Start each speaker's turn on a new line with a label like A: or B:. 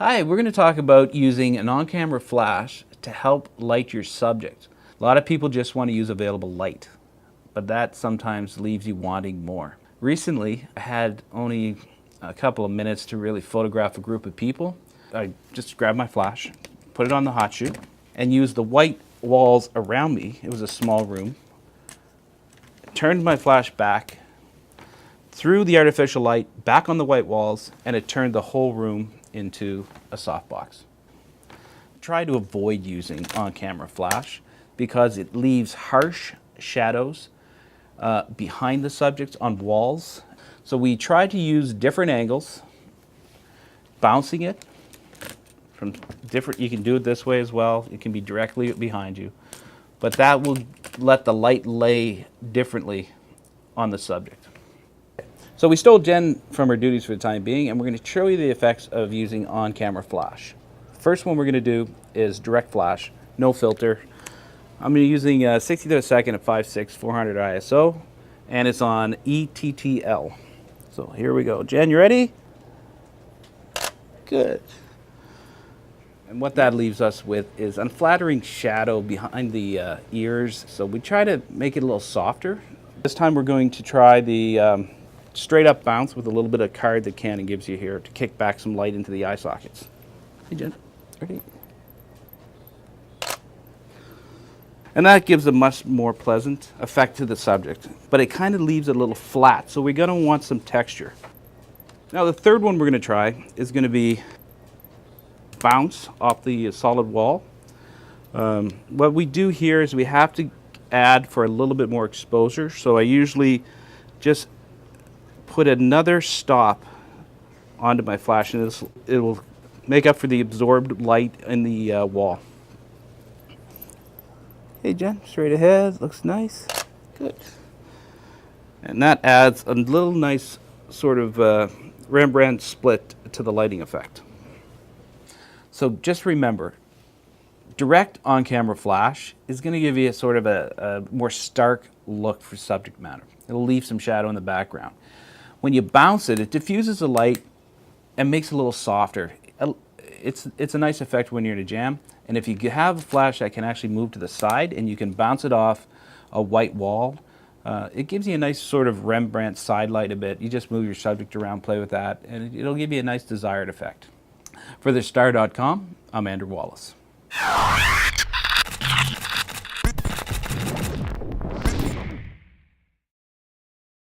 A: Hi, we're going to talk about using an on-camera flash to help light your subject. A lot of people just want to use available light, but that sometimes leaves you wanting more. Recently, I had only a couple of minutes to really photograph a group of people. I just grabbed my flash, put it on the hot shoe, and used the white walls around me. It was a small room. Turned my flash back, threw the artificial light back on the white walls, and it turned the whole room into a softbox. Try to avoid using on-camera flash because it leaves harsh shadows behind the subject on walls. So we try to use different angles, bouncing it from different, you can do it this way as well, it can be directly behind you, but that will let the light lay differently on the subject. So we stole Jen from her duties for the time being, and we're going to show you the effects of using on-camera flash. First one we're going to do is direct flash, no filter. I'm using 60 to a second at 5.6, 400 ISO, and it's on ETTL. So here we go. Jen, you ready? Good. And what that leaves us with is unflattering shadow behind the ears. So we try to make it a little softer. This time we're going to try the straight up bounce with a little bit of card that Canon gives you here to kick back some light into the eye sockets. Hey Jen, ready? And that gives a much more pleasant effect to the subject, but it kind of leaves it a little flat, so we're going to want some texture. Now the third one we're going to try is going to be bounce off the solid wall. What we do here is we have to add for a little bit more exposure, so I usually just put another stop onto my flash, and it will make up for the absorbed light in the wall. Hey Jen, straight ahead, looks nice. Good. And that adds a little nice sort of Rembrandt split to the lighting effect. So just remember, direct on-camera flash is going to give you a sort of a more stark look for subject matter. It'll leave some shadow in the background. When you bounce it, it diffuses the light and makes it a little softer. It's a nice effect when you're in a jam. And if you have a flash that can actually move to the side and you can bounce it off a white wall, it gives you a nice sort of Rembrandt side light a bit. You just move your subject around, play with that, and it'll give you a nice desired effect. For thestar.com, I'm Andrew Wallace.